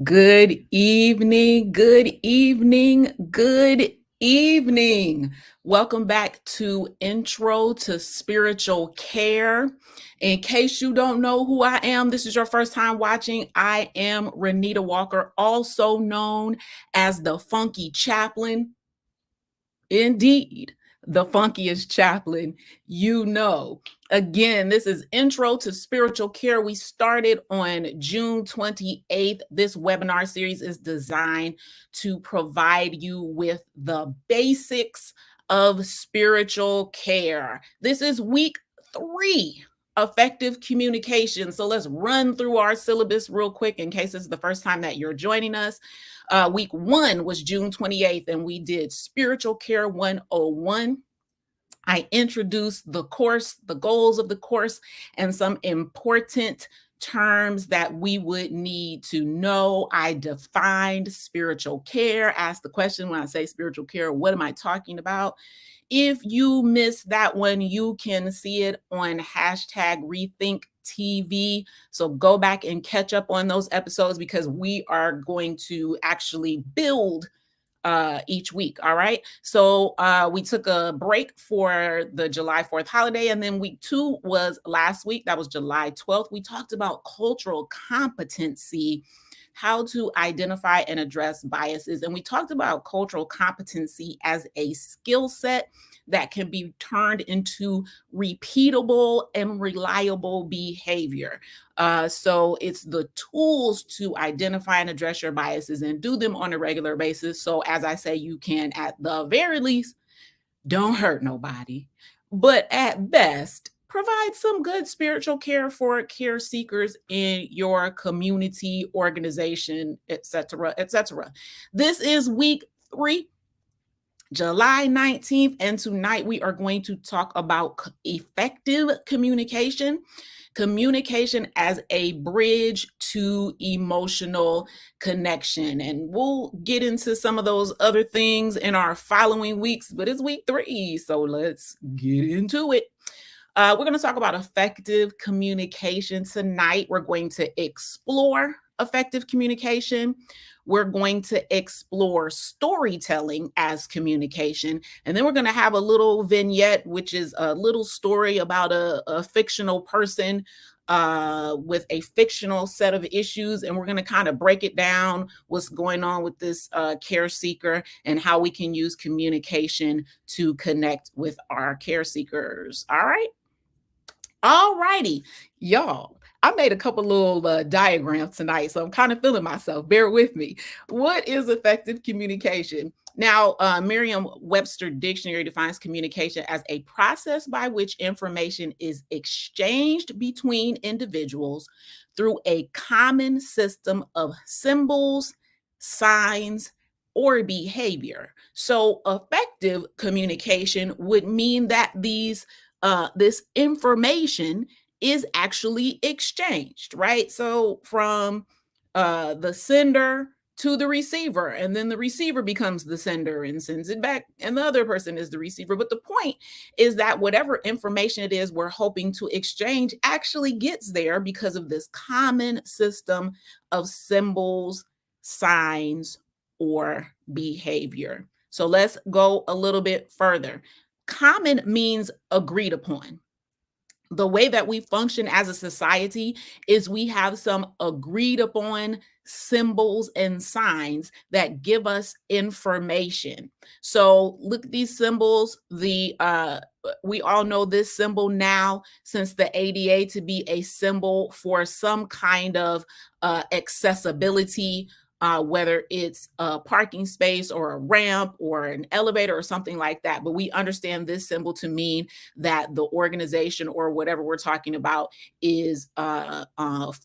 Good evening, good evening, good evening. Welcome back to Intro to Spiritual Care. In case you don't know who I am, this is your first time watching. I am Renita Walker, also known as the Funky Chaplain. Indeed, the funkiest chaplain you know. Again, this is Intro to Spiritual Care. We started on June 28th. This webinar series is designed to provide you with the basics of spiritual care. This is week 3. Effective communication. So let's run through our syllabus real quick in case it's the first time that you're joining us. Week 1 was June 28th, and we did Spiritual Care 101. I introduced the course, the goals of the course, and some important terms that we would need to know. I defined spiritual care, asked the question when I say spiritual care, what am I talking about? If you missed that one, you can see it on hashtag Rethink TV. So go back and catch up on those episodes because we are going to actually build each week. All right. So we took a break for the July 4th holiday. And then week 2 was last week. That was July 12th. We talked about cultural competency, how to identify and address biases. And we talked about cultural competency as a skill set that can be turned into repeatable and reliable behavior. So it's the tools to identify and address your biases and do them on a regular basis. So as I say, you can at the very least, don't hurt nobody, but at best, provide some good spiritual care for care seekers in your community, organization, etc., etc. This is week 3, July 19th, and tonight we are going to talk about effective communication. Communication as a bridge to emotional connection. And we'll get into some of those other things in our following weeks, but it's week 3, so let's get into it. We're going to talk about effective communication tonight. We're going to explore effective communication. We're going to explore storytelling as communication. And then we're going to have a little vignette, which is a little story about a fictional person with a fictional set of issues. And we're going to kind of break it down, what's going on with this care seeker and how we can use communication to connect with our care seekers. All right. All righty, y'all. I made a couple little diagrams tonight, so I'm kind of feeling myself. Bear with me. What is effective communication? Now, Merriam-Webster Dictionary defines communication as a process by which information is exchanged between individuals through a common system of symbols, signs, or behavior. So, effective communication would mean that this information is actually exchanged, right? So from the sender to the receiver, and then the receiver becomes the sender and sends it back, and the other person is the receiver. But the point is that whatever information it is we're hoping to exchange actually gets there because of this common system of symbols, signs, or behavior. So let's go a little bit further. Common means agreed upon. The way that we function as a society is we have some agreed upon symbols and signs that give us information. So look at these symbols. We all know this symbol now since the ADA to be a symbol for some kind of accessibility, whether it's a parking space or a ramp or an elevator or something like that. But we understand this symbol to mean that the organization or whatever we're talking about is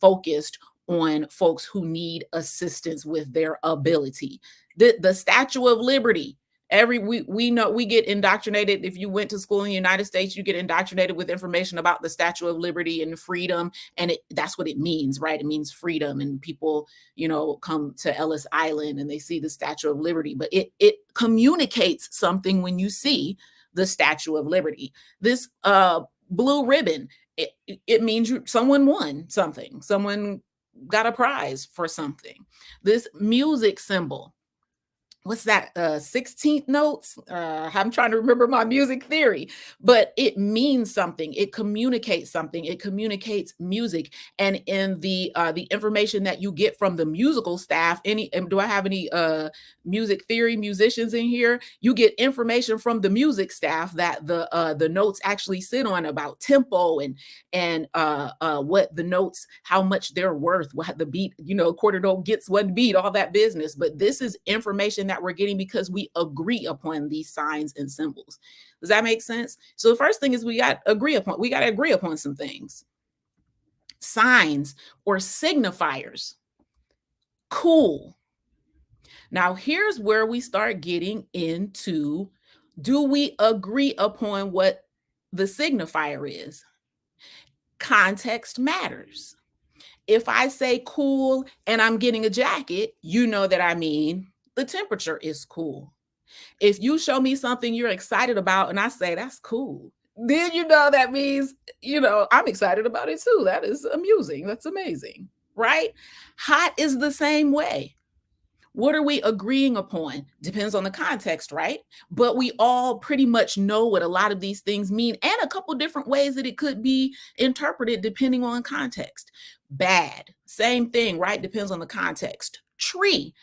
focused on folks who need assistance with their ability. The Statue of Liberty. We know we get indoctrinated. If you went to school in the United States, you get indoctrinated with information about the Statue of Liberty and freedom, and that's what it means, right? It means freedom, and people, come to Ellis Island and they see the Statue of Liberty, but it communicates something when you see the Statue of Liberty. This blue ribbon, it means someone won something. Someone got a prize for something. This music symbol, what's that, 16th notes, I'm trying to remember my music theory, but it means something, it communicates something, it communicates music. And in the information that you get from the musical staff, do I have any music theory musicians in here? You get information from the music staff that the notes actually sit on, about tempo and what the notes, how much they're worth, what the beat, quarter note gets one beat, all that business. But this is information that we're getting because we agree upon these signs and symbols. Does that make sense? So the first thing is we got to agree upon some things. Signs or signifiers. Cool. Now here's where we start getting into, do we agree upon what the signifier is? Context matters. If I say cool and I'm getting a jacket, you know that I mean the temperature is cool. If you show me something you're excited about and I say that's cool, then you know that means, I'm excited about it too. That is amusing. That's amazing, right? Hot is the same way. What are we agreeing upon? Depends on the context, right? But we all pretty much know what a lot of these things mean, and a couple different ways that it could be interpreted depending on context. Bad, same thing, right? Depends on the context. Tree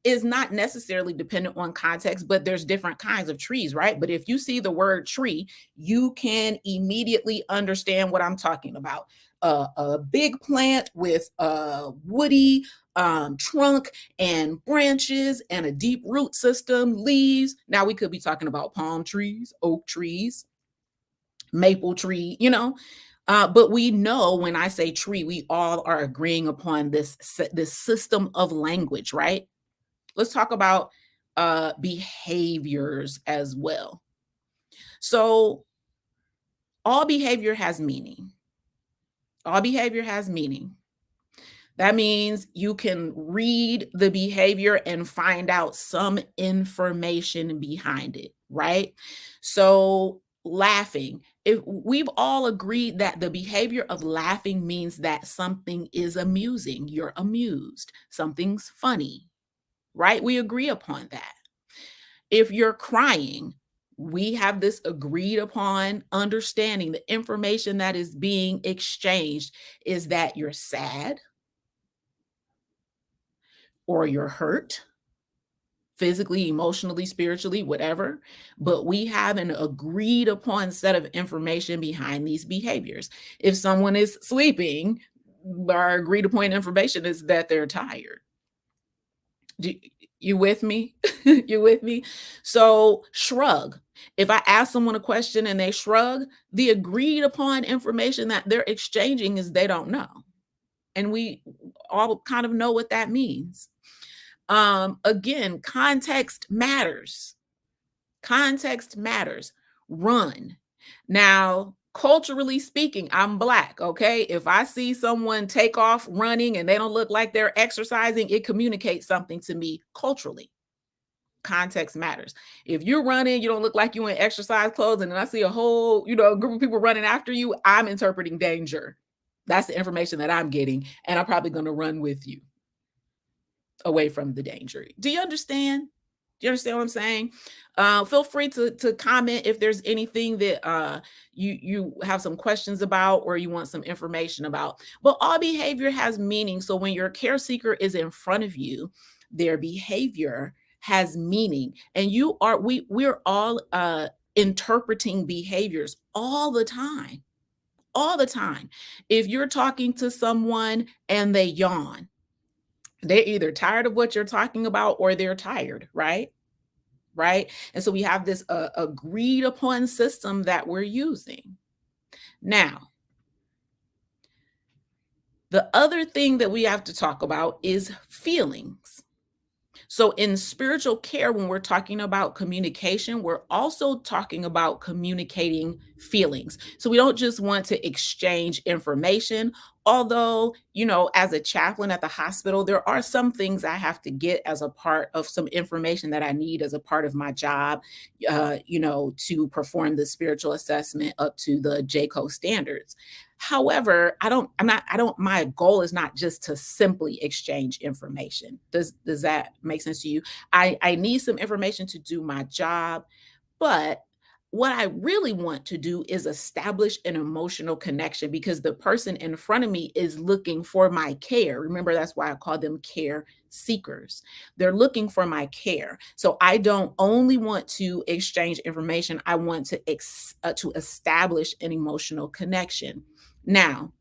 is not necessarily dependent on context, but there's different kinds of trees, right? But if you see the word tree, you can immediately understand what I'm talking about. A big plant with a woody trunk and branches and a deep root system, leaves. Now we could be talking about palm trees, oak trees, maple tree, but we know when I say tree, we all are agreeing upon this system of language, right? Let's talk about behaviors as well. So all behavior has meaning. All behavior has meaning. That means you can read the behavior and find out some information behind it, right? So, laughing, if we've all agreed that the behavior of laughing means that something is amusing, you're amused, something's funny, right? We agree upon that. If you're crying, we have this agreed upon understanding. The information that is being exchanged is that you're sad, or you're hurt physically, emotionally, spiritually, whatever. But we have an agreed upon set of information behind these behaviors. If someone is sleeping, our agreed upon information is that they're tired. You with me? You with me? So shrug. If I ask someone a question and they shrug, the agreed upon information that they're exchanging is they don't know. And we all kind of know what that means. Again, context matters. Context matters. Run. Now, culturally speaking, I'm Black, okay? If I see someone take off running and they don't look like they're exercising, it communicates something to me culturally. Context matters. If you're running, you don't look like you in exercise clothes, and then I see a whole, group of people running after you, I'm interpreting danger. That's the information that I'm getting, and I'm probably going to run with you away from the danger. Do you understand? Do you understand what I'm saying? Feel free to comment if there's anything that you have some questions about or you want some information about. But all behavior has meaning. So when your care seeker is in front of you, their behavior has meaning, and we're all interpreting behaviors all the time. All the time. If you're talking to someone and they yawn, they're either tired of what you're talking about or they're tired, right? Right. And so we have this agreed upon system that we're using. Now, the other thing that we have to talk about is feelings. So in spiritual care, when we're talking about communication, we're also talking about communicating feelings. So we don't just want to exchange information. Although, as a chaplain at the hospital, there are some things I have to get as a part of some information that I need as a part of my job, to perform the spiritual assessment up to the JCO standards. However, my goal is not just to simply exchange information. Does that make sense to you? I need some information to do my job, but what I really want to do is establish an emotional connection because the person in front of me is looking for my care. Remember, that's why I call them care seekers. They're looking for my care. So I don't only want to exchange information, I want to establish an emotional connection. Now,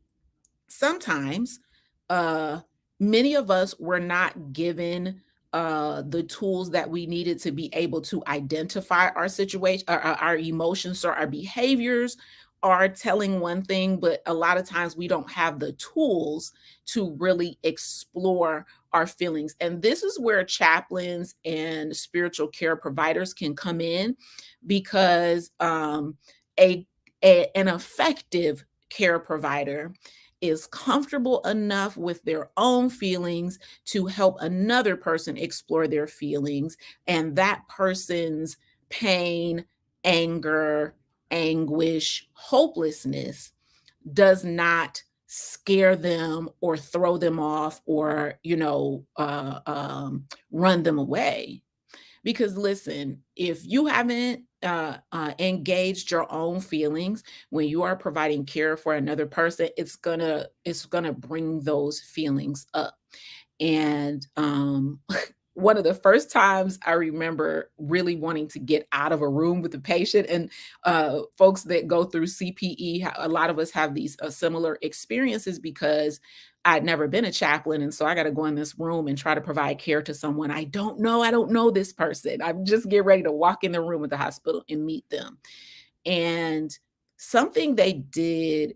sometimes uh many of us were not given the tools that we needed to be able to identify our situation, our emotions or our behaviors are telling one thing, but a lot of times we don't have the tools to really explore our feelings. And this is where chaplains and spiritual care providers can come in because a, an effective care provider is comfortable enough with their own feelings to help another person explore their feelings, and that person's pain, anger, anguish, hopelessness does not scare them or throw them off or run them away. Because listen, if you haven't engaged your own feelings when you are providing care for another person, it's gonna bring those feelings up. And one of the first times I remember really wanting to get out of a room with a patient, and folks that go through CPE, a lot of us have these similar experiences because I'd never been a chaplain. And so I got to go in this room and try to provide care to someone I don't know. I don't know this person. I'm just getting ready to walk in the room at the hospital and meet them. And something they did,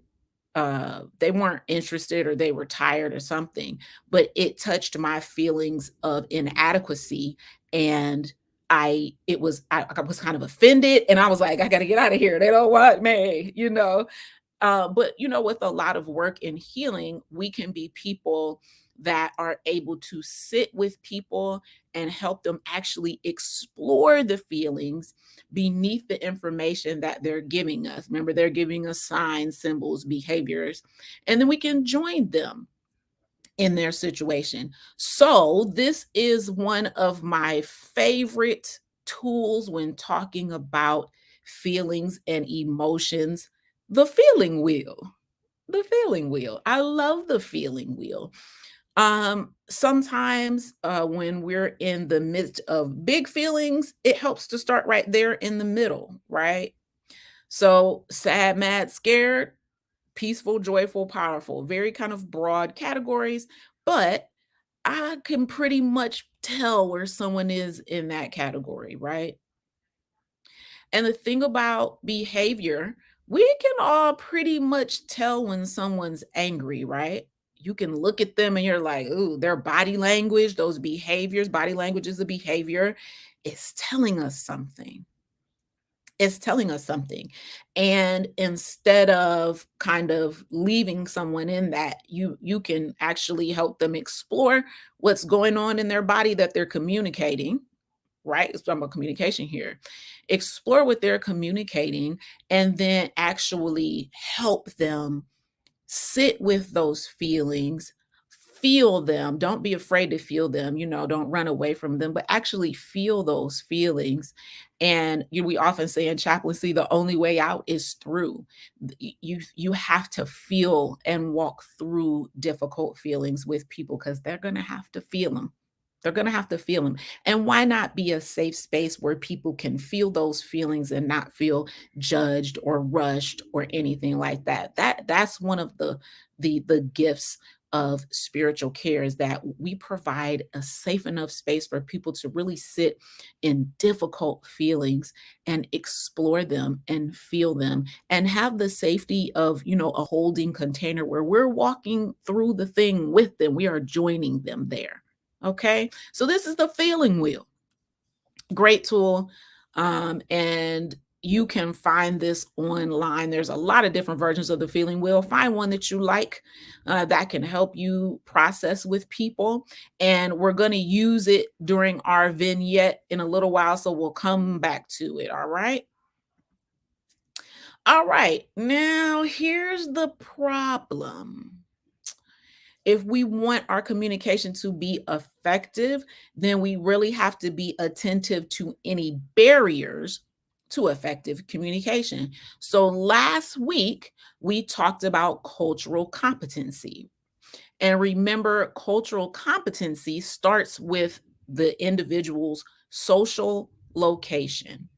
they weren't interested or they were tired or something, but it touched my feelings of inadequacy. And I was kind of offended, and I was like, I got to get out of here. They don't want me. But with a lot of work in healing, we can be people that are able to sit with people and help them actually explore the feelings beneath the information that they're giving us. Remember, they're giving us signs, symbols, behaviors, and then we can join them in their situation. So, this is one of my favorite tools when talking about feelings and emotions, the feeling wheel. The feeling wheel. I love the feeling wheel. Sometimes when we're in the midst of big feelings, it helps to start right there in the middle, right? So, sad, mad, scared, peaceful, joyful, powerful, very kind of broad categories, but I can pretty much tell where someone is in that category, right? And the thing about behavior, we can all pretty much tell when someone's angry, right? You can look at them and you're like, ooh, their body language, those behaviors, body language is a behavior, is telling us something. It's telling us something. And instead of kind of leaving someone in that, you can actually help them explore what's going on in their body that they're communicating, right? It's talking about communication here. Explore what they're communicating and then actually help them sit with those feelings, feel them. Don't be afraid to feel them, don't run away from them, but actually feel those feelings. And we often say in chaplaincy, the only way out is through. You have to feel and walk through difficult feelings with people because they're going to have to feel them. They're going to have to feel them. And why not be a safe space where people can feel those feelings and not feel judged or rushed or anything like that? That's one of the gifts of spiritual care, is that we provide a safe enough space for people to really sit in difficult feelings and explore them and feel them and have the safety of, a holding container where we're walking through the thing with them. We are joining them there. Okay. So this is the feeling wheel. Great tool. And you can find this online. There's a lot of different versions of the feeling wheel. Find one that you like that can help you process with people. And we're going to use it during our vignette in a little while. So we'll come back to it. All right. All right. Now, here's the problem. If we want our communication to be effective, then we really have to be attentive to any barriers to effective communication. So last week, we talked about cultural competency. And remember, cultural competency starts with the individual's social location.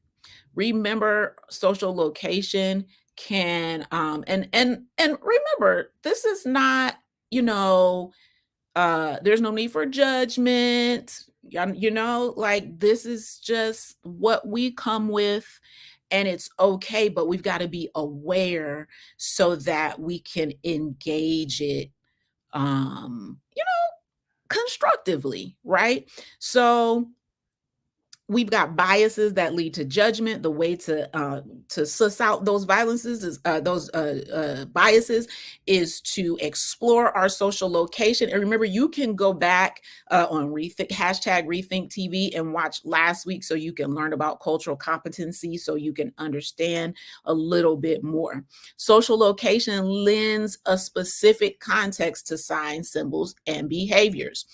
Remember, social location can and remember, this is not, you know, there's no need for judgment. Like, this is just what we come with, and it's okay, but we've got to be aware so that we can engage it constructively, right? So we've got biases that lead to judgment. The way to suss out those violences is those biases is to explore our social location. And remember, you can go back on #Rethink TV and watch last week, so you can learn about cultural competency, so you can understand a little bit more. Social location lends a specific context to signs, symbols, and behaviors.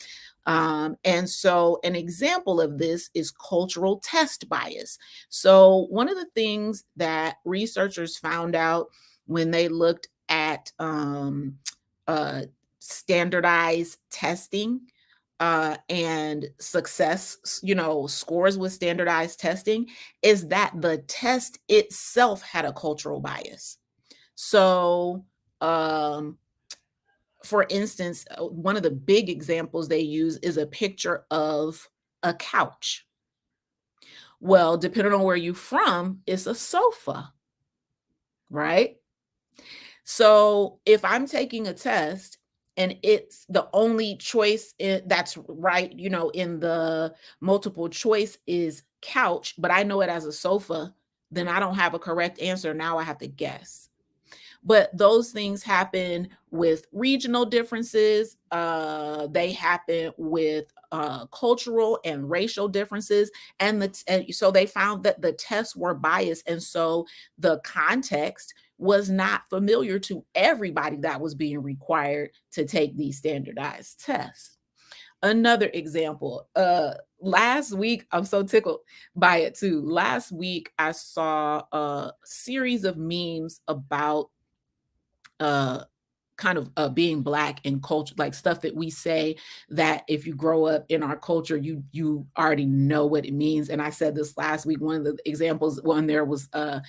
And so an example of this is cultural test bias. So one of the things that researchers found out when they looked at uh, standardized testing and success, scores with standardized testing, is that the test itself had a cultural bias. So, for instance, one of the big examples they use is a picture of a couch. Well, depending on where you're from, it's a sofa, right? So if I'm taking a test and it's the only choice that's right, in the multiple choice is couch, but I know it as a sofa, then I don't have a correct answer. Now I have to guess. But those things happen with regional differences. They happen with cultural and racial differences. And so they found that the tests were biased. And so the context was not familiar to everybody that was being required to take these standardized tests. Another example, last week, I'm so tickled by it too. Last week, I saw a series of memes about uh kind of being black and culture, like stuff that we say that if you grow up in our culture, you already know what it means. And I said this last week. One of the examples, one there was a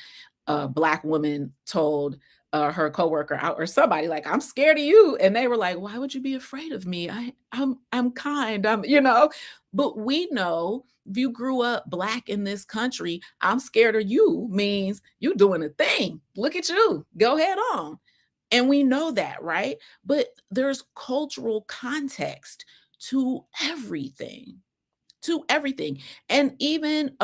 black woman told her coworker out or somebody, like, "I'm scared of you," and they were like, "Why would you be afraid of me? I'm kind, But we know, if you grew up black in this country, "I'm scared of you" means you doing a thing. Look at you, go head on. And we know that, right? But there's cultural context to everything, to everything. And even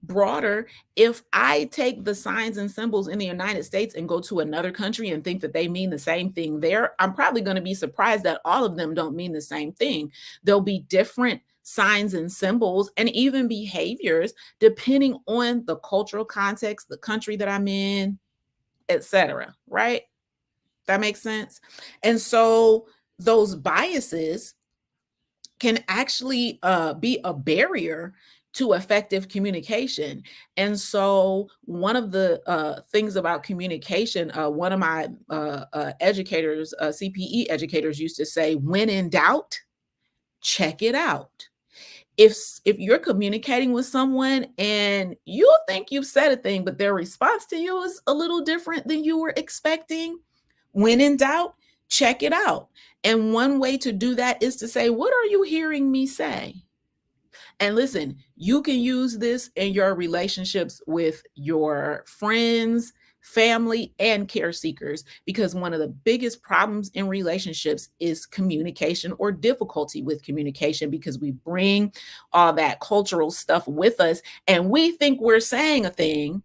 broader, if I take the signs and symbols in the United States and go to another country and think that they mean the same thing there, I'm probably going to be surprised that all of them don't mean the same thing. There'll be different signs and symbols and even behaviors depending on the cultural context, the country that I'm in, etc. Right? That makes sense. And so those biases can actually be a barrier to effective communication. And so one of the things about communication, one of my educators, CPE educators, used to say, "When in doubt, check it out." If you're communicating with someone and you think you've said a thing, but their response to you is a little different than you were expecting, when in doubt, check it out. And one way to do that is to say, "What are you hearing me say?" And listen, you can use this in your relationships with your friends, family, and care seekers, because one of the biggest problems in relationships is communication or difficulty with communication, because we bring all that cultural stuff with us and we think we're saying a thing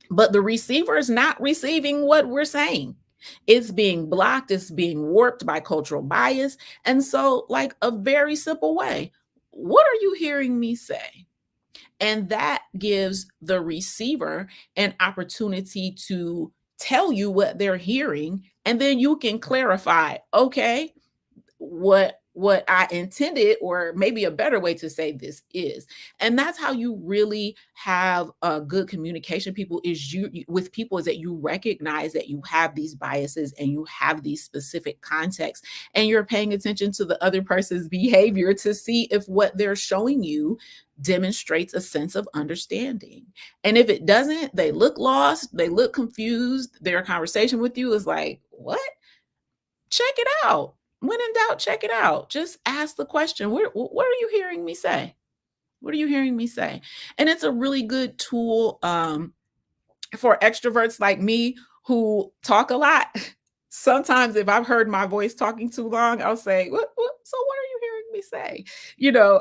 but the receiver is not receiving what we're saying. It's being blocked, it's being warped by cultural bias. And so, like a very simple way, what are you hearing me say? And that gives the receiver an opportunity to tell you what they're hearing. And then you can clarify, okay, what I intended, or maybe a better way to say this is. And that's how you really have a good communication people is with people, is that you recognize that you have these biases and you have these specific contexts, and you're paying attention to the other person's behavior to see if what they're showing you demonstrates a sense of understanding. And if it doesn't, they look lost, they look confused, their conversation with you is like, what? Check it out. When in doubt, check it out. Just ask the question, what are you hearing me say? What are you hearing me say? And it's a really good tool for extroverts like me who talk a lot. Sometimes if I've heard my voice talking too long, I'll say, so what are you hearing me say?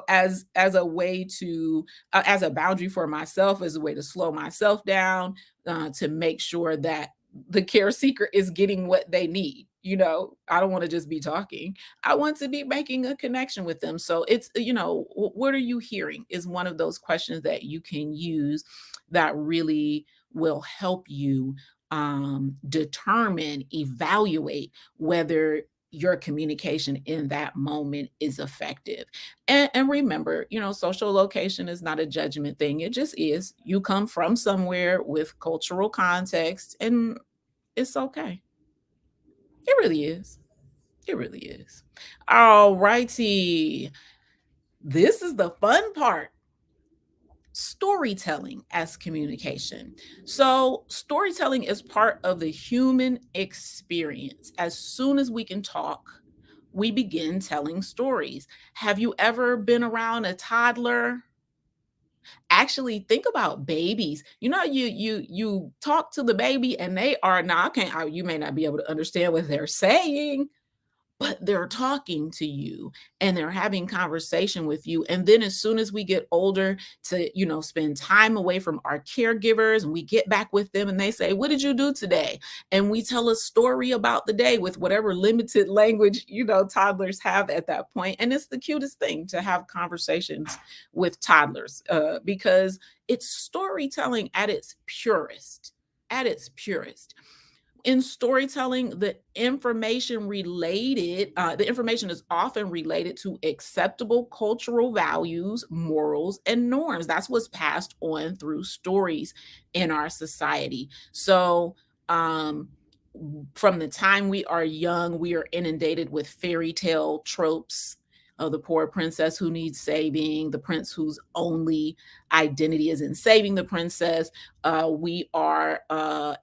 As a way to as a boundary for myself, as a way to slow myself down, to make sure that the care seeker is getting what they need. I don't want to just be talking. I want to be making a connection with them. So it's, what are you hearing is one of those questions that you can use that really will help you determine, evaluate whether your communication in that moment is effective. And remember, social location is not a judgment thing. It just is. You come from somewhere with cultural context, and it's okay. It really is. It really is. All righty. This is the fun part. Storytelling as communication. So, storytelling is part of the human experience. As soon as we can talk, we begin telling stories. Have you ever been around a toddler? Actually, think about babies. You talk to the baby and they are now I can't you may not be able to understand what they're saying, but they're talking to you and they're having conversation with you. And then as soon as we get older to, spend time away from our caregivers, and we get back with them and they say, what did you do today? And we tell a story about the day with whatever limited language, toddlers have at that point. And it's the cutest thing to have conversations with toddlers, because it's storytelling at its purest. At its purest. In storytelling, the information is often related to acceptable cultural values, morals, and norms. That's what's passed on through stories in our society. So, from the time we are young, we are inundated with fairy tale tropes of the poor princess who needs saving, the prince whose only identity is in saving the princess. We are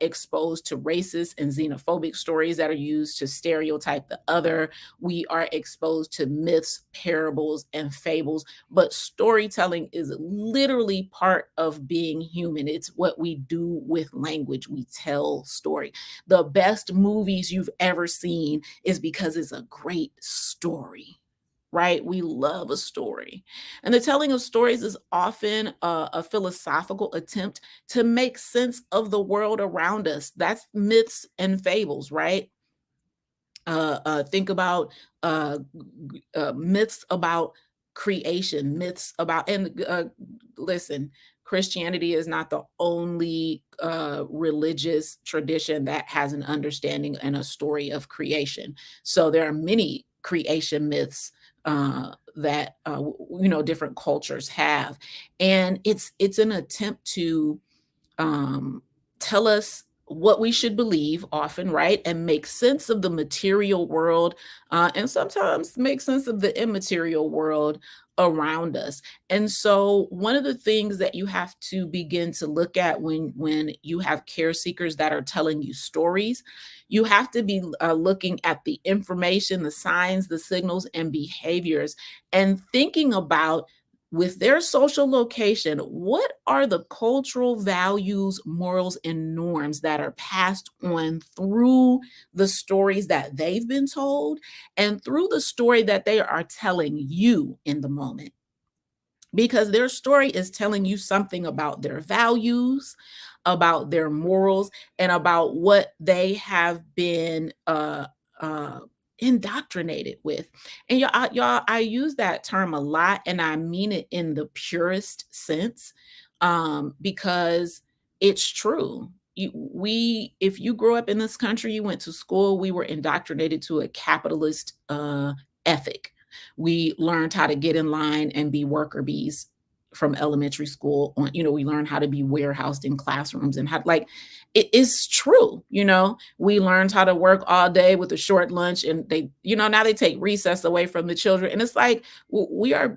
exposed to racist and xenophobic stories that are used to stereotype the other. We are exposed to myths, parables, and fables. But storytelling is literally part of being human. It's what we do with language. We tell story. The best movies you've ever seen is because it's a great story, right? We love a story. And the telling of stories is often a philosophical attempt to make sense of the world around us. That's myths and fables, right? Think about myths about creation, myths about, and listen, Christianity is not the only religious tradition that has an understanding and a story of creation. So there are many creation myths that different cultures have, and it's an attempt to tell us what we should believe often, right? And make sense of the material world, and sometimes make sense of the immaterial world around us. And so one of the things that you have to begin to look at when you have care seekers that are telling you stories, you have to be looking at the information, the signs, the signals, and behaviors, and thinking about, with their social location, what are the cultural values, morals, and norms that are passed on through the stories that they've been told and through the story that they are telling you in the moment? Because their story is telling you something about their values, about their morals and about what they have been uh indoctrinated with. And I use that term a lot, and I mean it in the purest sense, because it's true. If you grew up in this country, you went to school, we were indoctrinated to a capitalist ethic. We learned how to get in line and be worker bees from elementary school on. We learned how to be warehoused in classrooms, and how, like, it is true. We learned how to work all day with a short lunch, and now they take recess away from the children, and it's like,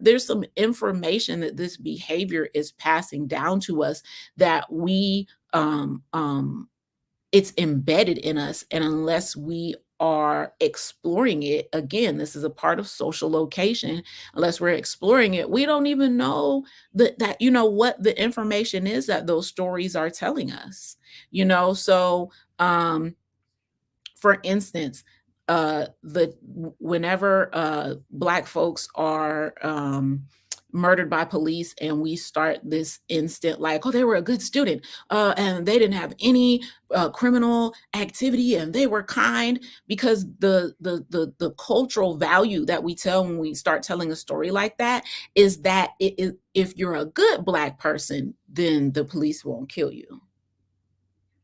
there's some information that this behavior is passing down to us, that we it's embedded in us, and unless we are exploring it, again, this is a part of social location. Unless we're exploring it, we don't even know what the information is that those stories are telling us. So, for instance, the whenever Black folks are murdered by police, and we start this instant, like, oh, they were a good student, and they didn't have any criminal activity, and they were kind, because the cultural value that we tell when we start telling a story like that is that if you're a good Black person, then the police won't kill you.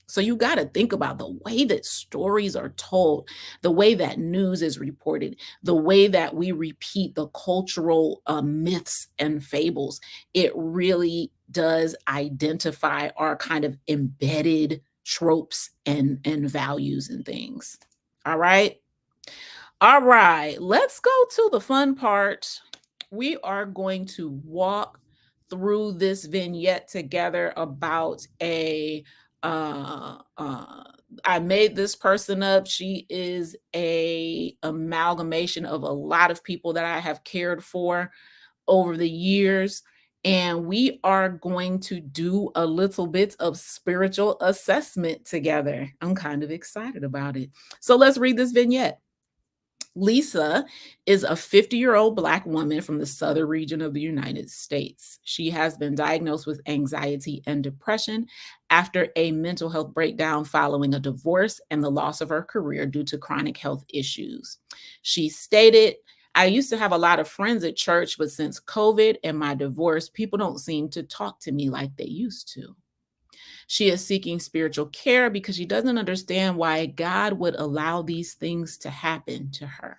So you got to think about the way that stories are told, the way that news is reported, the way that we repeat the cultural myths and fables. It really does identify our kind of embedded tropes and values and things. All right. All right. Let's go to the fun part. We are going to walk through this vignette together about I made this person up. She is a amalgamation of a lot of people that I have cared for over the years, and we are going to do a little bit of spiritual assessment together. I'm kind of excited about it. So let's read this vignette. Lisa is a 50-year-old Black woman from the southern region of the United States. She has been diagnosed with anxiety and depression after a mental health breakdown following a divorce and the loss of her career due to chronic health issues. She stated, I used to have a lot of friends at church, but since COVID and my divorce, people don't seem to talk to me like they used to. She is seeking spiritual care because she doesn't understand why God would allow these things to happen to her.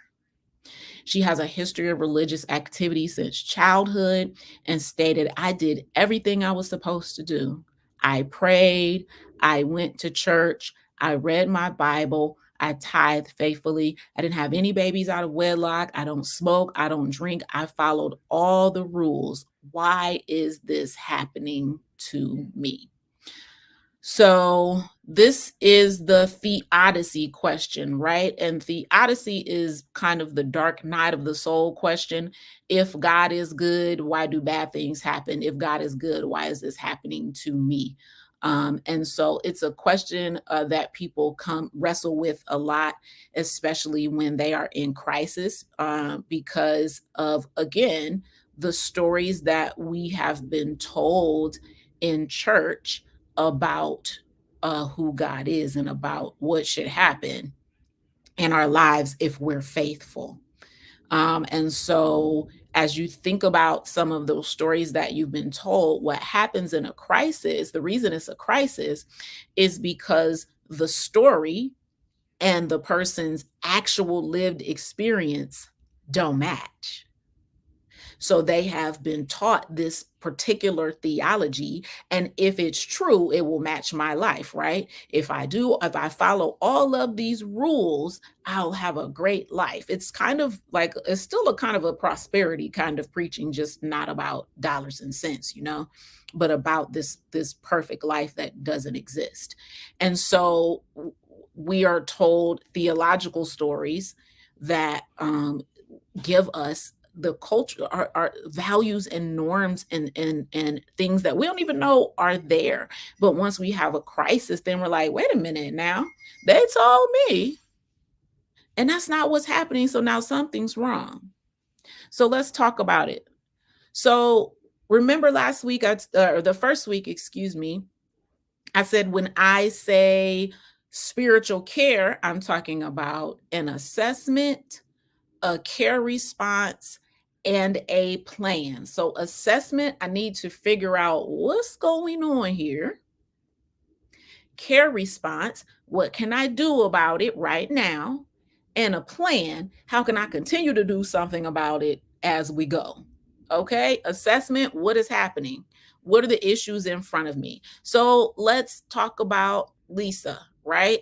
She has a history of religious activity since childhood and stated, I did everything I was supposed to do. I prayed, I went to church, I read my Bible, I tithed faithfully. I didn't have any babies out of wedlock. I don't smoke, I don't drink. I followed all the rules. Why is this happening to me? So this is the theodicy question, right? And theodicy is kind of the dark night of the soul question. If God is good, why do bad things happen? If God is good, why is this happening to me? And so it's a question that people come wrestle with a lot, especially when they are in crisis, because of, again, the stories that we have been told in church about who God is and about what should happen in our lives if we're faithful. And so, as you think about some of those stories that you've been told, what happens in a crisis, the reason it's a crisis is because the story and the person's actual lived experience don't match. So they have been taught this particular theology. And if it's true, it will match my life, right? If I follow all of these rules, I'll have a great life. It's kind of like, it's still a kind of a prosperity kind of preaching, just not about dollars and cents, but about this perfect life that doesn't exist. And so we are told theological stories that give us the culture, our values and norms and things that we don't even know are there. But once we have a crisis, then we're like, wait a minute now, they told me, and that's not what's happening. So now something's wrong. So let's talk about it. So remember last week, or the first week, excuse me, I said, when I say spiritual care, I'm talking about an assessment, a care response, and a plan. So, assessment, I need to figure out what's going on here. Care response, what can I do about it right now? And a plan, how can I continue to do something about it as we go? Okay, assessment, what is happening? What are the issues in front of me? So let's talk about Lisa, right?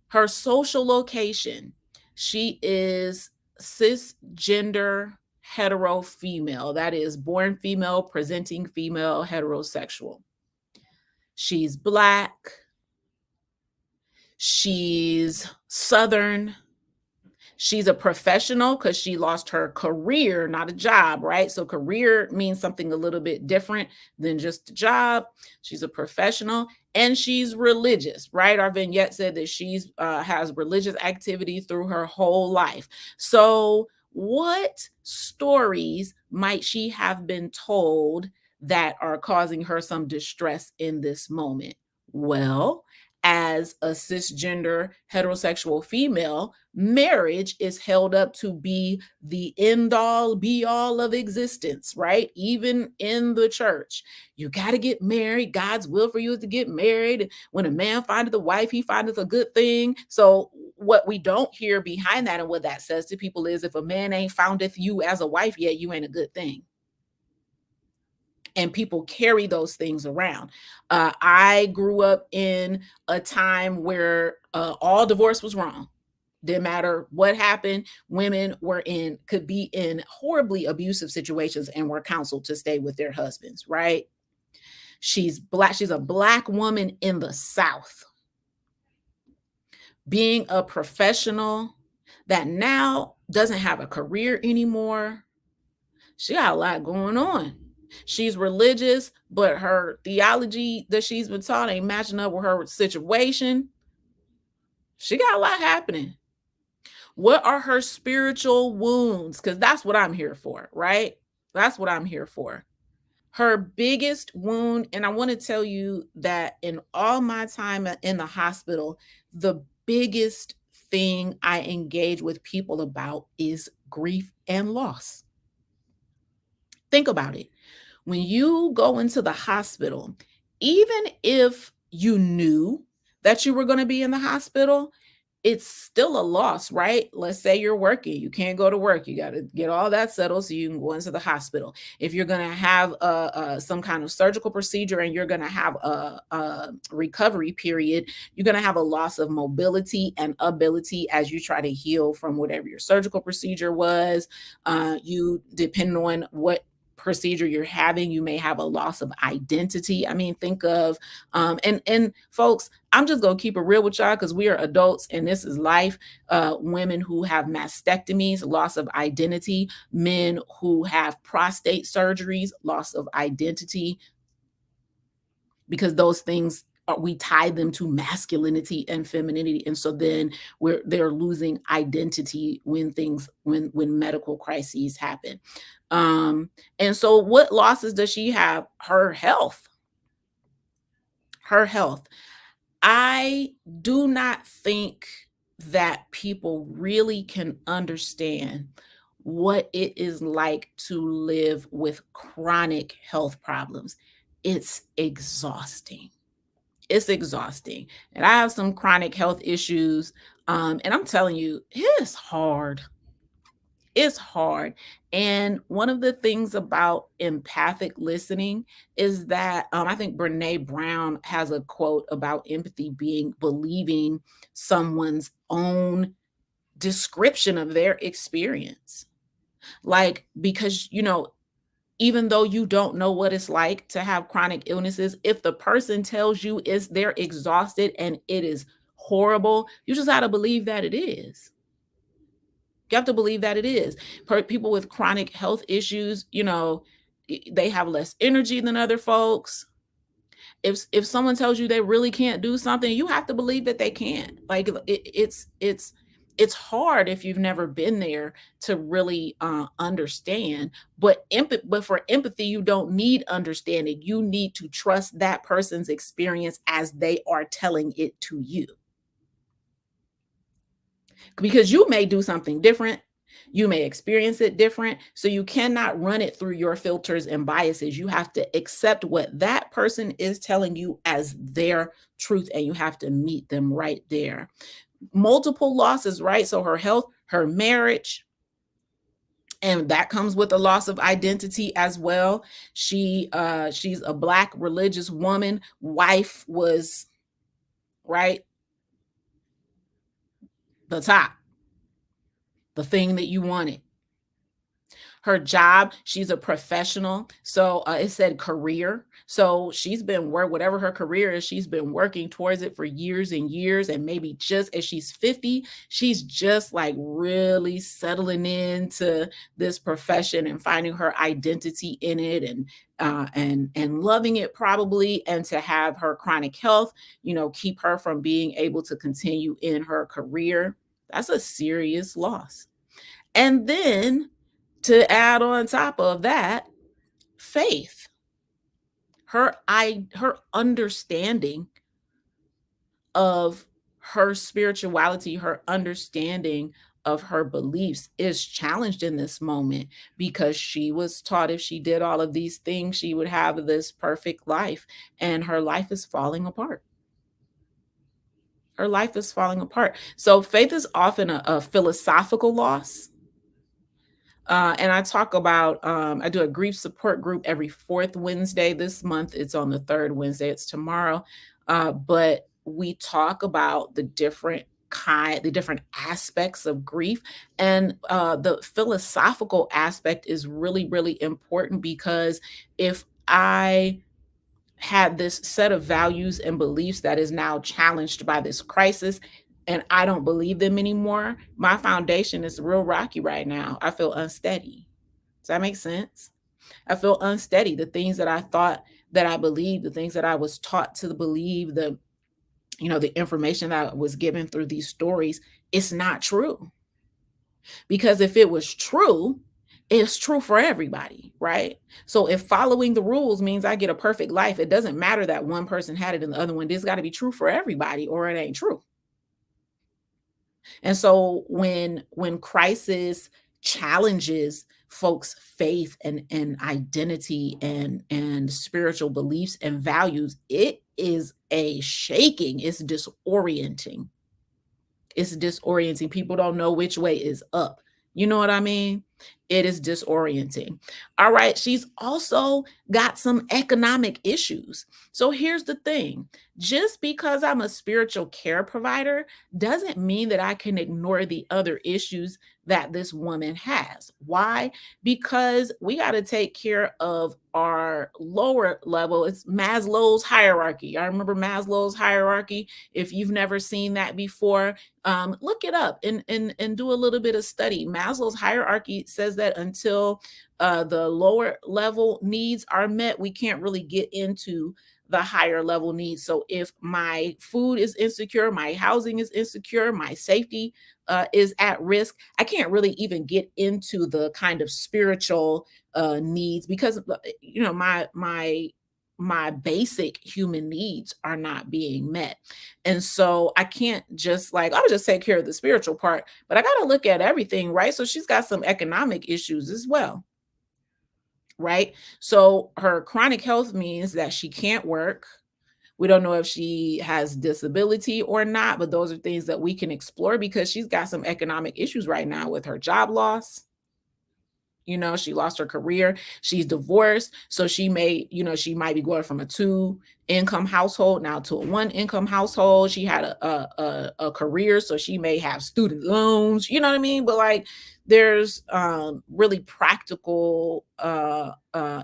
Her social location, she is cisgender hetero female, that is born female, presenting female, heterosexual. She's Black, she's Southern. She's a professional because she lost her career, not a job, right? So, career means something a little bit different than just a job. She's a professional and she's religious, right? Our vignette said that she's has religious activity through her whole life. So, what stories might she have been told that are causing her some distress in this moment? Well, as a cisgender heterosexual female, marriage is held up to be the end all be all of existence, right? Even in the church, you got to get married. God's will for you is to get married. When a man findeth a wife, he findeth a good thing. So, what we don't hear behind that and what that says to people is if a man ain't foundeth you as a wife yet, you ain't a good thing. And people carry those things around. I grew up in a time where all divorce was wrong. Didn't matter what happened. Women could be in horribly abusive situations and were counseled to stay with their husbands, right? She's Black. She's a Black woman in the South, being a professional that now doesn't have a career anymore. She got a lot going on. She's religious, but her theology that she's been taught ain't matching up with her situation. She got a lot happening. What are her spiritual wounds? Because that's what I'm here for, right? That's what I'm here for. Her biggest wound, and I want to tell you that in all my time in the hospital, the biggest thing I engage with people about is grief and loss. Think about it. When you go into the hospital, even if you knew that you were going to be in the hospital, it's still a loss, right? Let's say you're working, you can't go to work, you got to get all that settled so you can go into the hospital. If you're going to have some kind of surgical procedure and you're going to have a recovery period, you're going to have a loss of mobility and ability as you try to heal from whatever your surgical procedure was. You, depending on what procedure you're having, you may have a loss of identity. I mean, think of and folks, I'm just gonna keep it real with y'all because we are adults and this is life. Women who have mastectomies, loss of identity, men who have prostate surgeries, loss of identity, because those things we tie them to masculinity and femininity, and so then they're losing identity when medical crises happen. And so what losses does she have? Her health. I do not think that people really can understand what it is like to live with chronic health problems. It's exhausting. It's exhausting. And I have some chronic health issues. And I'm telling you, it's hard. It's hard. And one of the things about empathic listening is that I think Brene Brown has a quote about empathy being believing someone's own description of their experience. Like, because, even though you don't know what it's like to have chronic illnesses, if the person tells you they're exhausted and it is horrible, you just got to believe that it is. You have to believe that it is. People with chronic health issues, they have less energy than other folks. If someone tells you they really can't do something, you have to believe that they can. Like it's it's hard if you've never been there to really understand. But for empathy, you don't need understanding. You need to trust that person's experience as they are telling it to you, because you may do something different. You may experience it different. So you cannot run it through your filters and biases. You have to accept what that person is telling you as their truth, and you have to meet them right there. Multiple losses, right? So her health, her marriage, and that comes with a loss of identity as well. She's a Black religious woman. Wife was, right, the top, the thing that you wanted. Her job, she's a professional. So it said career. So she's been whatever her career is, she's been working towards it for years and years. And maybe just as she's 50, she's just like really settling into this profession and finding her identity in it, and loving it probably. And to have her chronic health, keep her from being able to continue in her career. That's a serious loss. And then to add on top of that, faith, her understanding of her spirituality, her understanding of her beliefs is challenged in this moment, because she was taught if she did all of these things, she would have this perfect life, and her life is falling apart. Her life is falling apart. So faith is often a philosophical loss. And I talk about, I do a grief support group every fourth Wednesday. This month, it's on the third Wednesday, it's tomorrow. But we talk about the different aspects of grief. And the philosophical aspect is really, really important, because if I had this set of values and beliefs that is now challenged by this crisis, and I don't believe them anymore, my foundation is real rocky right now. I feel unsteady. Does that make sense? I feel unsteady. The things that I thought that I believed, the things that I was taught to believe, the information that was given through these stories, it's not true. Because if it was true, it's true for everybody, right? So if following the rules means I get a perfect life, it doesn't matter that one person had it and the other one. It's got to be true for everybody, or it ain't true. And so when crisis challenges folks' faith and identity and spiritual beliefs and values, it is a shaking. It's disorienting. It's disorienting. People don't know which way is up. You know what I mean? It is disorienting. All right. She's also got some economic issues. So here's the thing: just because I'm a spiritual care provider doesn't mean that I can ignore the other issues that this woman has. Why? Because we got to take care of our lower level. It's Maslow's hierarchy. I remember Maslow's hierarchy. If you've never seen that before, look it up and do a little bit of study. Maslow's hierarchy says that until the lower level needs are met, we can't really get into the higher level needs. So if my food is insecure, my housing is insecure, my safety is at risk, I can't really even get into the kind of spiritual needs, because my basic human needs are not being met. And so I can't just like, I'll just take care of the spiritual part, but I got to look at everything, right? So she's got some economic issues as well, right? So her chronic health means that she can't work. We don't know if she has disability or not, but those are things that we can explore, because she's got some economic issues right now with her job loss. She lost her career. She's divorced. So she might be going from a 2-income household now to a 1-income household. She had a career, so she may have student loans, you know what I mean? But like, there's really practical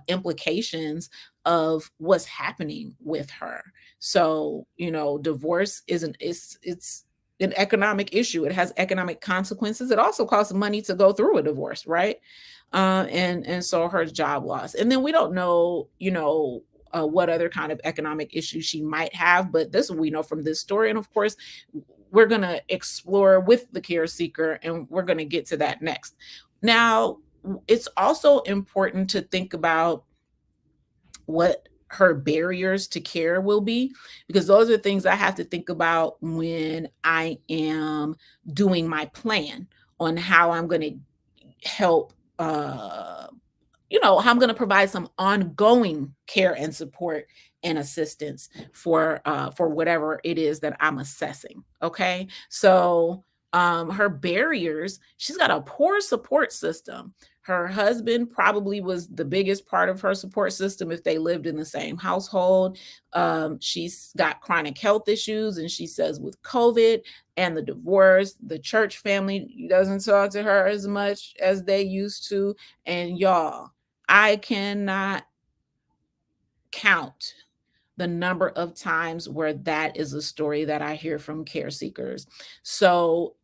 implications of what's happening with her. So, divorce it's an economic issue. It has economic consequences. It also costs money to go through a divorce, right? And so her job loss. And then we don't know, what other kind of economic issues she might have, but this we know from this story. And of course, we're going to explore with the care seeker, and we're going to get to that next. Now, it's also important to think about what her barriers to care will be, because those are things I have to think about when I am doing my plan on how I'm going to help, how I'm going to provide some ongoing care and support and assistance for whatever it is that I'm assessing. Okay, so her barriers, she's got a poor support system. Her husband probably was the biggest part of her support system if they lived in the same household. She's got chronic health issues, and she says with COVID and the divorce, the church family doesn't talk to her as much as they used to. And y'all, I cannot count the number of times where that is a story that I hear from care seekers. So,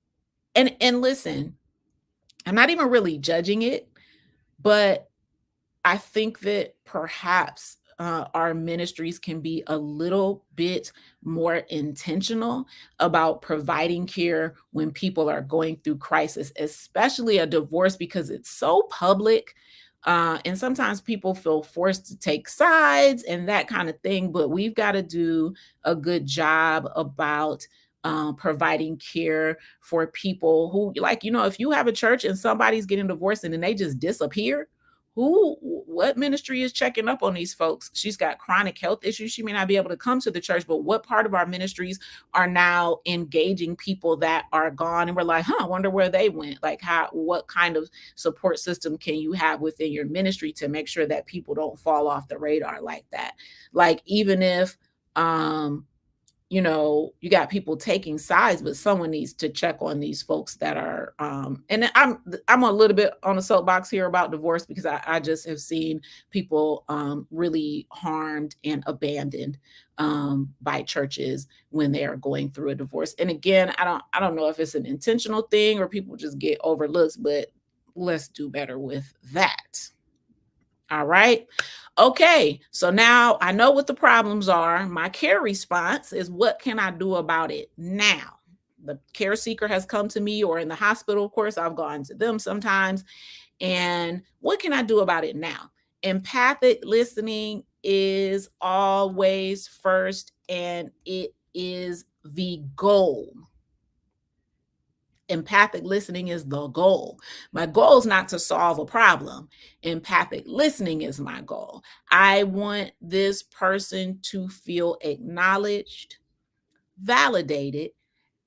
and listen, I'm not even really judging it, but I think that perhaps our ministries can be a little bit more intentional about providing care when people are going through crisis, especially a divorce, because it's so public. And sometimes people feel forced to take sides and that kind of thing. But we've got to do a good job about providing care for people who, like, if you have a church and somebody's getting divorced and then they just disappear, what ministry is checking up on these folks? She's got chronic health issues. She may not be able to come to the church, but what part of our ministries are now engaging people that are gone? And we're like, I wonder where they went. Like, what kind of support system can you have within your ministry to make sure that people don't fall off the radar like that? Like, even if you got people taking sides, but someone needs to check on these folks that are and I'm a little bit on a soapbox here about divorce, because I just have seen people really harmed and abandoned by churches when they are going through a divorce. And again, I don't know if it's an intentional thing or people just get overlooked, but let's do better with that. All right. Okay. So now I know what the problems are. My care response is, what can I do about it now? The care seeker has come to me, or in the hospital, of course, I've gone to them sometimes. And what can I do about it now? Empathic listening is always first, and it is the goal. Empathic listening is the goal. My goal is not to solve a problem. Empathic listening is my goal. I want this person to feel acknowledged, validated,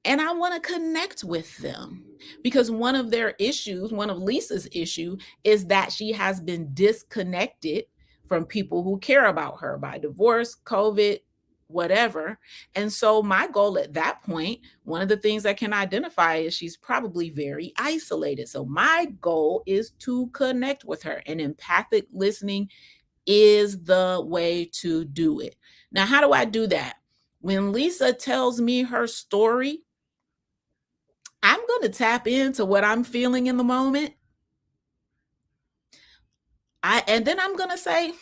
and I want to connect with them, because one of their issues, one of Lisa's issue, is that she has been disconnected from people who care about her by divorce, COVID, whatever. And so my goal at that point, one of the things I can identify is she's probably very isolated. So my goal is to connect with her, and empathic listening is the way to do it. Now, how do I do that? When Lisa tells me her story, I'm going to tap into what I'm feeling in the moment. And then I'm going to say,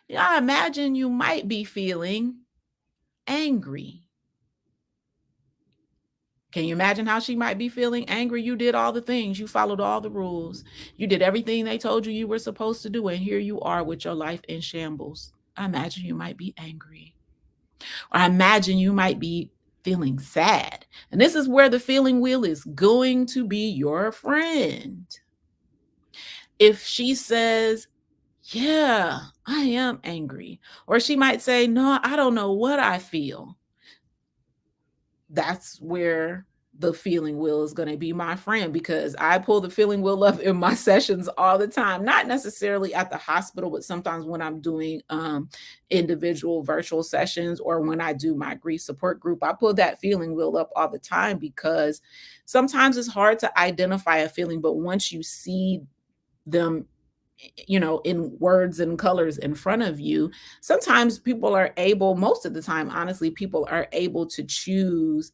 yeah, I imagine you might be feeling angry. Can you imagine how she might be feeling angry? You did all the things, you followed all the rules, you did everything they told you were supposed to do, and here you are with your life in shambles. I imagine you might be angry. Or I imagine you might be feeling sad. And this is where the feeling wheel is going to be your friend. If she says, yeah, I am angry, or she might say, no, I don't know what I feel, that's where the feeling wheel is going to be my friend, because I pull the feeling wheel up in my sessions all the time, not necessarily at the hospital, but sometimes when I'm doing individual virtual sessions, or when I do my grief support group, I pull that feeling wheel up all the time, because sometimes it's hard to identify a feeling, but once you see them in words and colors in front of you, sometimes people are able, most of the time, honestly, people are able to choose,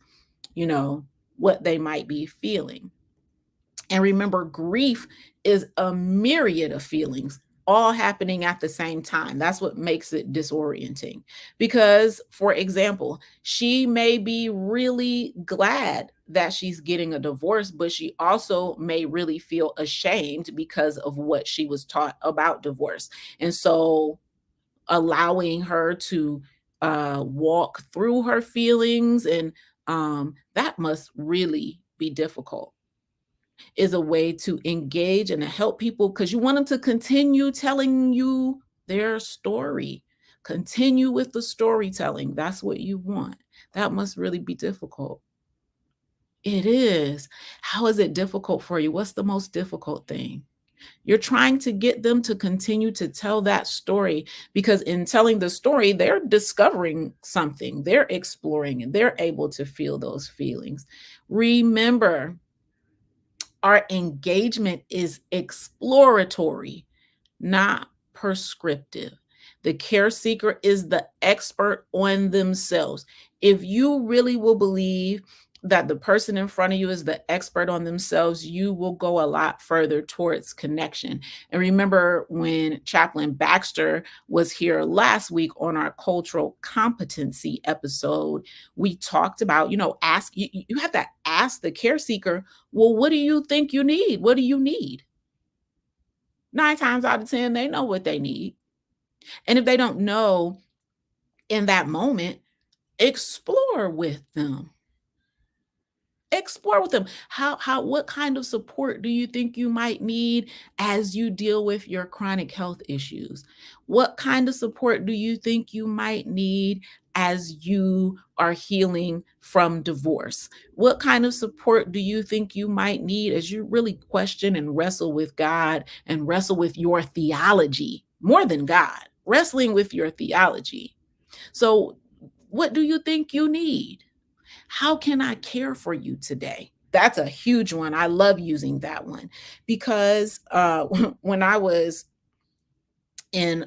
what they might be feeling. And remember, grief is a myriad of feelings all happening at the same time. That's what makes it disorienting. Because, for example, she may be really glad that she's getting a divorce, but she also may really feel ashamed because of what she was taught about divorce. And so, allowing her to walk through her feelings and that must really be difficult is a way to engage and to help people because you want them to continue telling you their story. Continue with the storytelling. That's what you want. That must really be difficult. It is. How is it difficult for you? What's the most difficult thing? You're trying to get them to continue to tell that story because in telling the story, they're discovering something, they're exploring, and they're able to feel those feelings. Remember, our engagement is exploratory, not prescriptive. The care seeker is the expert on themselves. If you really will believe that the person in front of you is the expert on themselves, you will go a lot further towards connection. And remember when Chaplain Baxter was here last week on our cultural competency episode, we talked about, ask you have to ask the care seeker, well, what do you think you need? What do you need? 9 times out of 10, they know what they need. And if they don't know in that moment, explore with them. Explore with them. What kind of support do you think you might need as you deal with your chronic health issues? What kind of support do you think you might need as you are healing from divorce? What kind of support do you think you might need as you really question and wrestle with God and wrestle with your theology more than God, wrestling with your theology? So, what do you think you need? How can I care for you today? That's a huge one. I love using that one because when I was in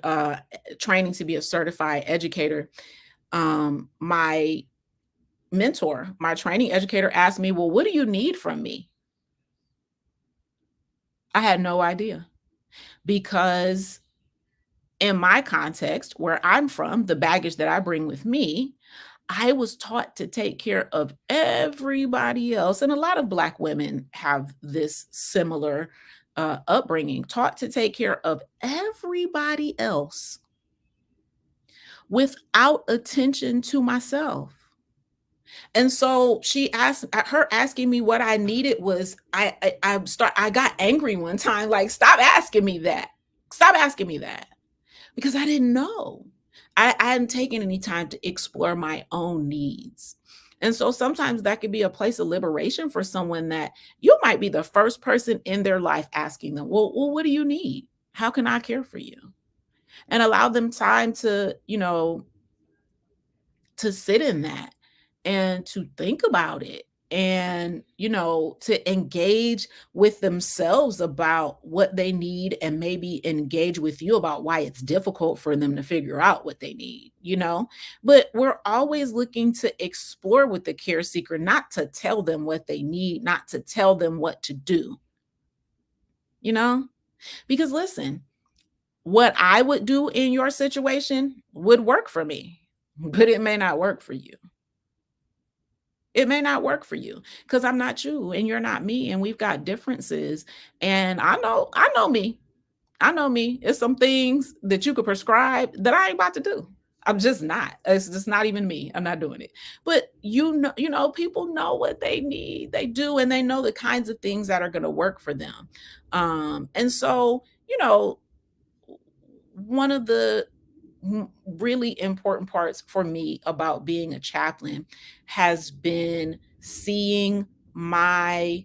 training to be a certified educator, my mentor, my training educator asked me, well, what do you need from me? I had no idea because in my context, where I'm from, the baggage that I bring with me, I was taught to take care of everybody else. And a lot of Black women have this similar upbringing, taught to take care of everybody else without attention to myself. And so she asked her asking me what I needed was I got angry one time, like, stop asking me that. Stop asking me that. Because I didn't know. I hadn't taken any time to explore my own needs. And so sometimes that could be a place of liberation for someone that you might be the first person in their life asking them, well, what do you need? How can I care for you? And allow them time to sit in that and to think about it and to engage with themselves about what they need and maybe engage with you about why it's difficult for them to figure out what they need. But we're always looking to explore with the care seeker, not to tell them what they need, not to tell them what to do, you know because listen, what I would do in your situation would work for me, but it may not work for you. It may not work for you because I'm not you and you're not me, and we've got differences. And I know me. I know me. It's some things that you could prescribe that I ain't about to do. I'm just not. It's just not even me. I'm not doing it. But people know what they need. They do, and they know the kinds of things that are going to work for them. And so, one of the really important parts for me about being a chaplain has been seeing my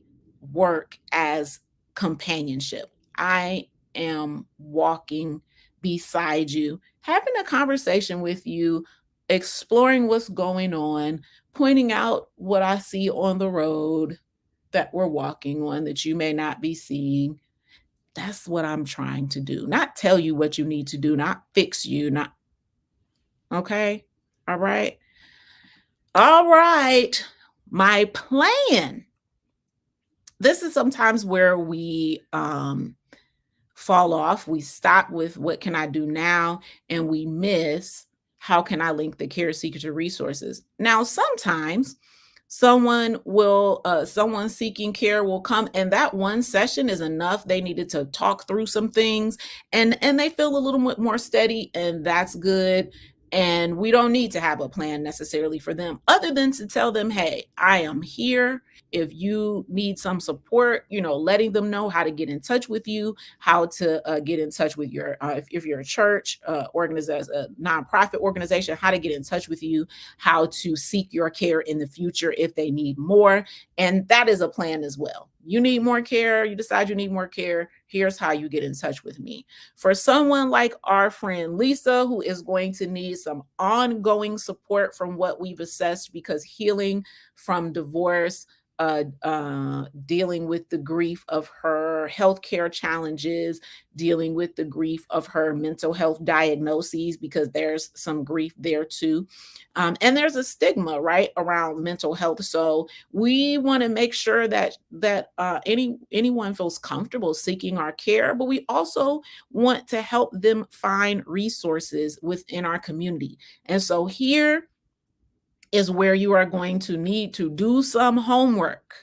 work as companionship. I am walking beside you, having a conversation with you, exploring what's going on, pointing out what I see on the road that we're walking on that you may not be seeing. That's what I'm trying to do. Not tell you what you need to do, not fix you, not okay. All right. All right. My plan. This is sometimes where we fall off. We stop with what can I do now? And we miss how can I link the care seeker to resources. Now, sometimes someone seeking care will come, and that one session is enough. They needed to talk through some things, and they feel a little bit more steady, and that's good. And we don't need to have a plan necessarily for them, other than to tell them, hey, I am here. If you need some support, letting them know how to get in touch with you, how to get in touch with your, if you're a church organization, a nonprofit organization, how to get in touch with you, how to seek your care in the future if they need more. And that is a plan as well. You need more care, you decide you need more care, here's how you get in touch with me. For someone like our friend Lisa, who is going to need some ongoing support from what we've assessed, because healing from divorce, dealing with the grief of her healthcare challenges, dealing with the grief of her mental health diagnoses, because there's some grief there too. And there's a stigma, right, around mental health. So we want to make sure that anyone feels comfortable seeking our care, but we also want to help them find resources within our community. And so here is where you are going to need to do some homework.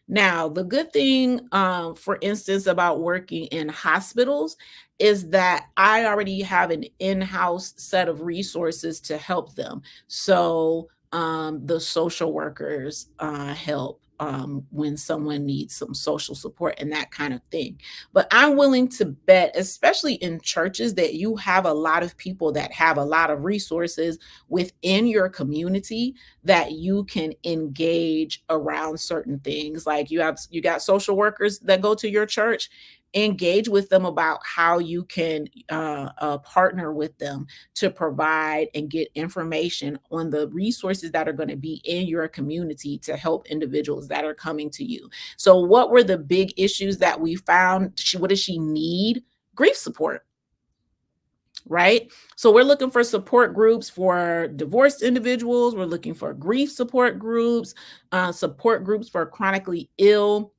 Now, the good thing, for instance, about working in hospitals is that I already have an in-house set of resources to help them. So the social workers help when someone needs some social support and that kind of thing. But I'm willing to bet, especially in churches, that you have a lot of people that have a lot of resources within your community that you can engage around certain things. Like you got social workers that go to your church, engage with them about how you can partner with them to provide and get information on the resources that are going to be in your community to help individuals that are coming to you. So what were the big issues that we found? What does she need? Grief support, right? So we're looking for support groups for divorced individuals. We're looking for grief support groups for chronically ill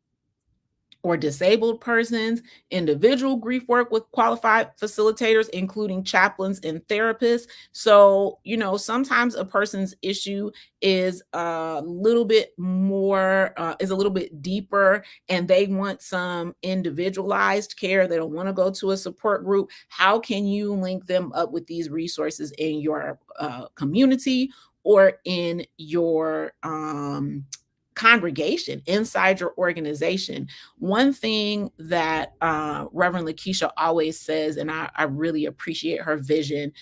or disabled persons, individual grief work with qualified facilitators, including chaplains and therapists. So, sometimes a person's issue is a little bit more, is a little bit deeper, and they want some individualized care. They don't want to go to a support group. How can you link them up with these resources in your community or in your congregation, inside your organization? One thing that Reverend Lakeisha always says, and I really appreciate her vision,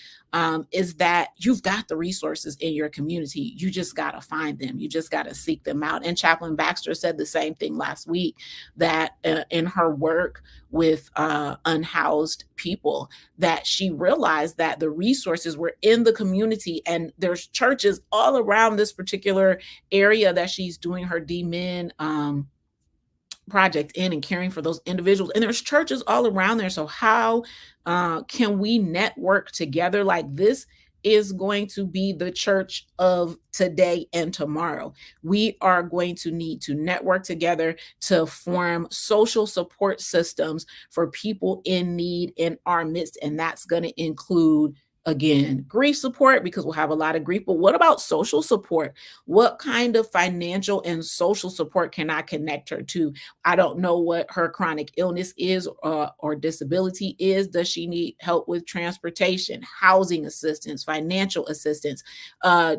is that you've got the resources in your community. You just got to find them. You just got to seek them out. And Chaplain Baxter said the same thing last week, that in her work with unhoused people, that she realized that the resources were in the community, and there's churches all around this particular area that she's doing her D-Min project in, and caring for those individuals. And there's churches all around there. So how can we network together? Like, this is going to be the church of today and tomorrow. We are going to need to network together to form social support systems for people in need in our midst. And that's going to include, again, grief support, because we'll have a lot of grief. But what about social support? What kind of financial and social support can I connect her to? I don't know what her chronic illness is or disability is. Does she need help with transportation, housing assistance, financial assistance?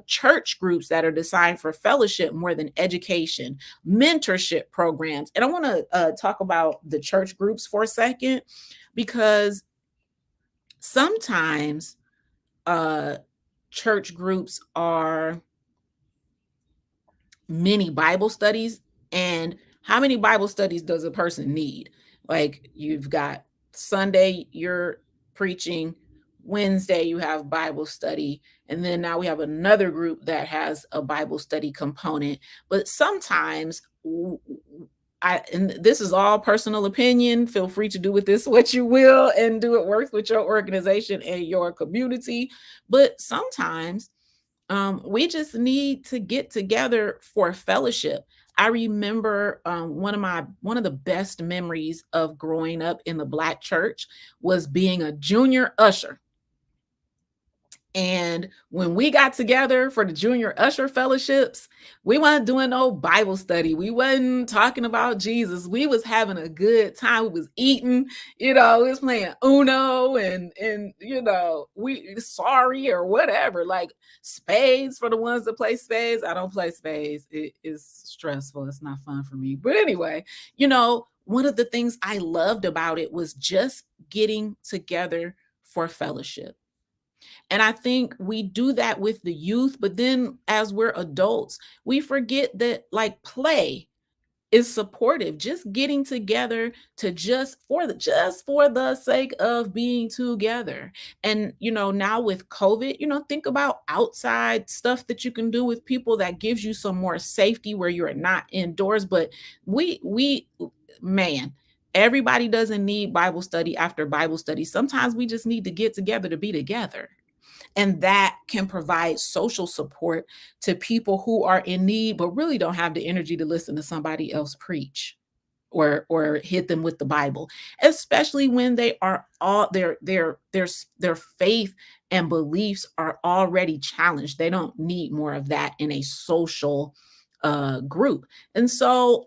Church groups that are designed for fellowship more than education, mentorship programs. And I want to talk about the church groups for a second, because sometimes church groups are mini Bible studies. And how many Bible studies does a person need? Like, you've got Sunday, you're preaching, Wednesday, you have Bible study, and then now we have another group that has a Bible study component. But sometimes, and this is all personal opinion, feel free to do with this what you will and do it work with your organization and your community. But sometimes we just need to get together for fellowship. I remember one of the best memories of growing up in the Black church was being a junior usher. And when we got together for the junior usher fellowships, we weren't doing no Bible study. We wasn't talking about Jesus. We was having a good time. We was eating, we was playing Uno and we sorry or whatever. Like spades for the ones that play spades. I don't play spades. It is stressful. It's not fun for me. But anyway, one of the things I loved about it was just getting together for fellowship. And I think we do that with the youth, but then as we're adults, we forget that like play is supportive. Just getting together to just for the sake of being together. And now with COVID, think about outside stuff that you can do with people that gives you some more safety where you're not indoors. But we man, everybody doesn't need Bible study after Bible study. Sometimes we just need to get together to be together. And that can provide social support to people who are in need, but really don't have the energy to listen to somebody else preach or hit them with the Bible, especially when they are all their faith and beliefs are already challenged. They don't need more of that in a social group. And so,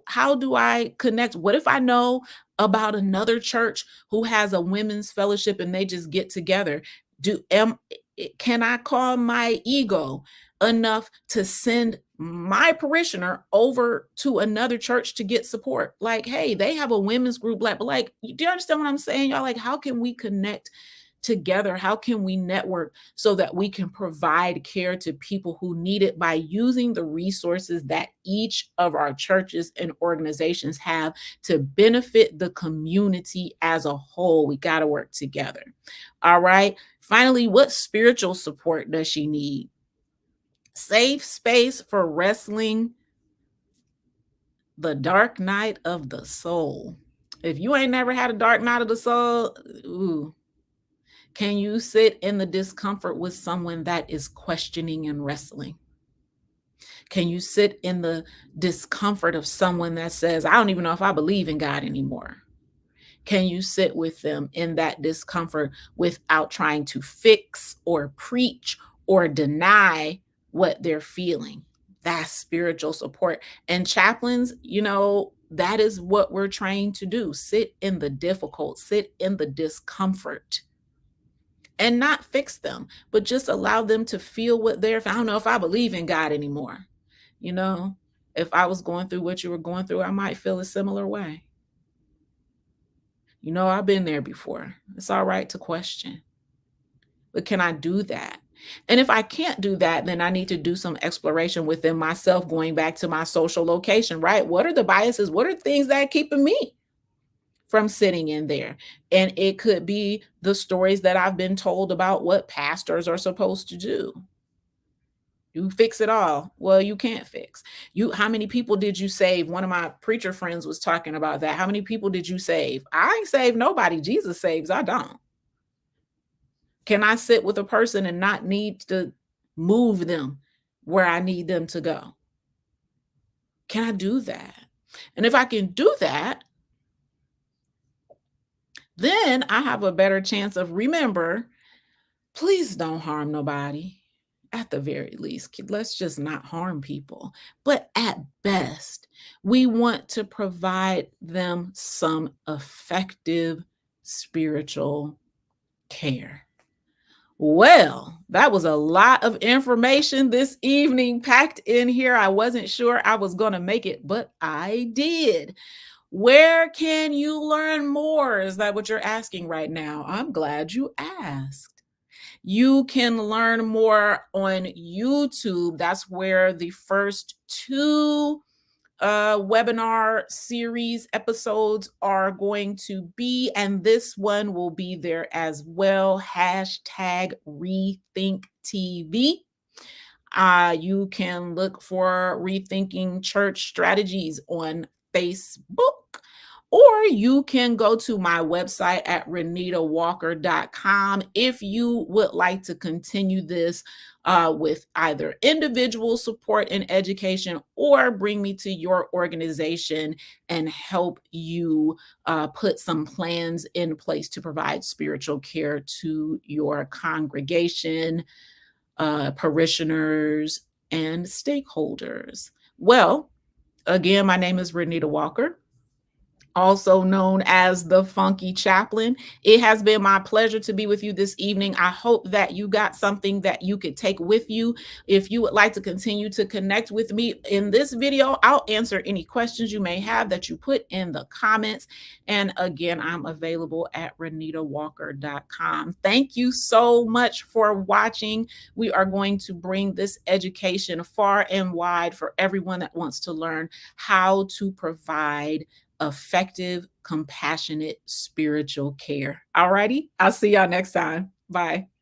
how do I connect? What if I know about another church who has a women's fellowship and they just get together? Can I calm my ego enough to send my parishioner over to another church to get support? Like, hey, they have a women's group, but like, do you understand what I'm saying, y'all? Like, how can we connect together? How can we network so that we can provide care to people who need it by using the resources that each of our churches and organizations have to benefit the community as a whole? We got to work together. All right. Finally, what spiritual support does she need? Safe space for wrestling the dark night of the soul. If you ain't never had a dark night of the soul, ooh, can you sit in the discomfort with someone that is questioning and wrestling? Can you sit in the discomfort of someone that says, I don't even know if I believe in God anymore? Can you sit with them in that discomfort without trying to fix or preach or deny what they're feeling? That's spiritual support. And chaplains, that is what we're trained to do. Sit in the difficult, sit in the discomfort and not fix them, but just allow them to feel what they're. I don't know if I believe in God anymore. You know, if I was going through what you were going through, I might feel a similar way. I've been there before. It's all right to question, but can I do that? And if I can't do that, then I need to do some exploration within myself, going back to my social location, right? What are the biases? What are things that are keeping me from sitting in there? And it could be the stories that I've been told about what pastors are supposed to do. You fix it all. Well, you can't fix. How many people did you save? One of my preacher friends was talking about that. How many people did you save? I ain't saved nobody. Jesus saves. I don't. Can I sit with a person and not need to move them where I need them to go? Can I do that? And if I can do that, then I have a better chance of, remember, please don't harm nobody. At the very least, let's just not harm people. But at best, we want to provide them some effective spiritual care. Well, that was a lot of information this evening packed in here. I wasn't sure I was going to make it, but I did. Where can you learn more? Is that what you're asking right now? I'm glad you asked. You can learn more on YouTube. That's where the first two webinar series episodes are going to be, and this one will be there as well. Hashtag Rethink TV. You can look for Rethinking Church Strategies on Facebook, Or you can go to my website at renitawalker.com if you would like to continue this with either individual support and education, or bring me to your organization and help you put some plans in place to provide spiritual care to your congregation, parishioners, and stakeholders. Well, again, my name is Renita Walker, also known as the Funky Chaplain. It has been my pleasure to be with you this evening. I hope that you got something that you could take with you. If you would like to continue to connect with me in this video, I'll answer any questions you may have that you put in the comments. And again, I'm available at renitawalker.com. Thank you so much for watching. We are going to bring this education far and wide for everyone that wants to learn how to provide effective, compassionate spiritual care. All righty. I'll see y'all next time. Bye.